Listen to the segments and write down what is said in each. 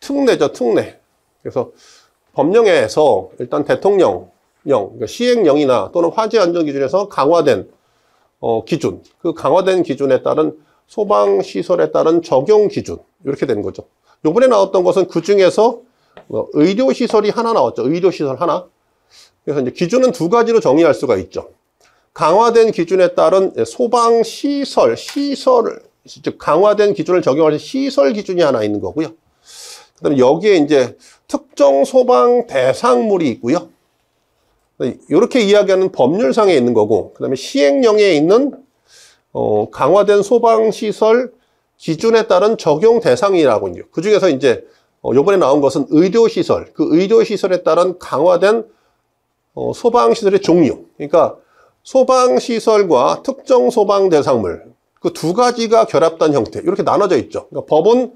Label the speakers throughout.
Speaker 1: 특례죠, 특례. 그래서 법령에서 일단 대통령령, 그러니까 시행령이나 또는 화재 안전 기준에서 강화된 기준, 그 강화된 기준에 따른 소방시설에 따른 적용 기준, 이렇게 되는 거죠. 요번에 나왔던 것은 그 중에서 의료시설이 하나 나왔죠. 의료시설 하나. 그래서 이제 기준은 두 가지로 정의할 수가 있죠. 강화된 기준에 따른 소방시설, 즉 강화된 기준을 적용할 시설 기준이 하나 있는 거고요. 그 다음에 여기에 이제 특정 소방 대상물이 있고요. 이렇게 이야기하는 법률상에 있는 거고, 그 다음에 시행령에 있는 강화된 소방시설 기준에 따른 적용 대상이라고 있죠. 그 중에서 이제 요번에 나온 것은 의료시설, 그 의료시설에 따른 강화된 소방시설의 종류. 그러니까 소방시설과 특정 소방 대상물, 그 두 가지가 결합된 형태, 이렇게 나눠져 있죠. 그러니까 법은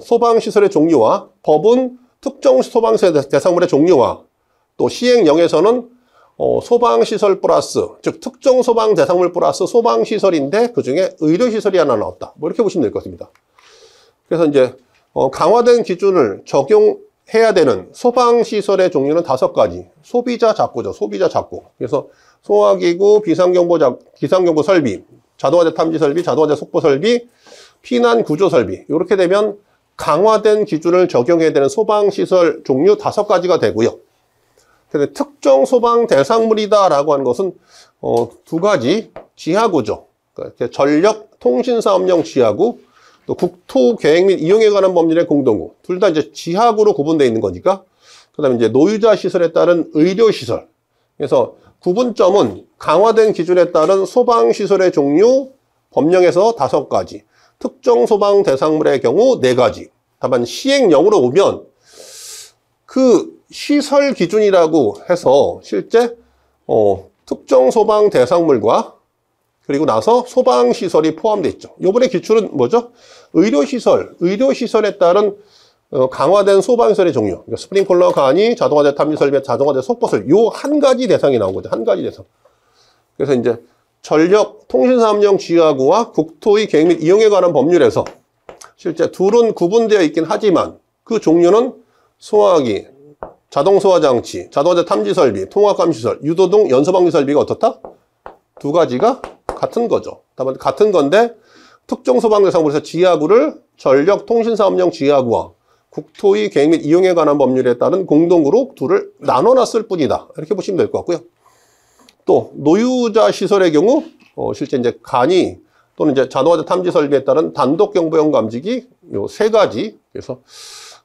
Speaker 1: 소방시설의 종류와 법은 특정 소방시설 대상물의 종류와 또 시행령에서는 소방시설 플러스, 즉 특정 소방 대상물 플러스 소방시설인데 그중에 의료시설이 하나 나왔다. 뭐 이렇게 보시면 될 것 같습니다. 그래서 이제 강화된 기준을 적용해야 되는 소방시설의 종류는 5가지. 소비자 잡고죠. 소비자 잡고. 그래서 소화기구, 비상경보 설비, 자동화재 탐지 설비, 자동화재 속보 설비, 피난 구조 설비. 이렇게 되면 강화된 기준을 적용해야 되는 소방시설 종류 5가지가 되고요. 근데 특정 소방 대상물이다라고 하는 것은 2가지 지하구죠. 그러니까 전력 통신사업용 지하구, 또 국토 계획 및 이용에 관한 법률의 공동구. 둘 다 이제 지하구로 구분되어 있는 거니까. 그다음에 이제 노유자 시설에 따른 의료 시설. 그래서 구분점은 강화된 기준에 따른 소방 시설의 종류 법령에서 5가지, 특정 소방 대상물의 경우 4가지. 다만 시행령으로 오면 그 시설 기준이라고 해서 실제 특정 소방 대상물과 그리고 나서 소방시설이 포함되어 있죠. 요번에 기출은 뭐죠? 의료시설에 따른 강화된 소방시설의 종류. 그러니까 스프링클러, 간이, 자동화재 탐지 설비, 자동화재 속보 설비. 요 한 가지 대상이 나온 거죠. 한 가지 대상. 그래서 이제 전력 통신사업용 지하구와 국토의 계획 및 이용에 관한 법률에서 실제 둘은 구분되어 있긴 하지만 그 종류는 소화기, 자동소화장치, 자동화재 탐지 설비, 통합감시설, 유도등 연소방지 설비가 어떻다? 2가지가 같은 거죠. 다만 같은 건데 특정 소방 대상물에서 지하구를 전력 통신사업용 지하구와 국토의 계획 및 이용에 관한 법률에 따른 공동구로 둘을 나눠놨을 뿐이다. 이렇게 보시면 될 것 같고요. 또 노유자 시설의 경우 실제 이제 간이 또는 이제 자동화재 탐지 설비에 따른 단독 경보용 감지기 요 3가지. 그래서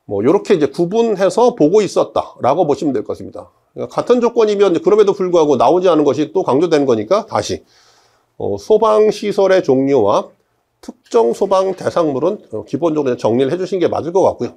Speaker 1: 뭐 이렇게 이제 구분해서 보고 있었다라고 보시면 될 것 같습니다. 그러니까 같은 조건이면 그럼에도 불구하고 나오지 않은 것이 또 강조되는 거니까 다시 소방시설의 종류와 특정 소방 대상물은 기본적으로 정리를 해주신 게 맞을 것 같고요.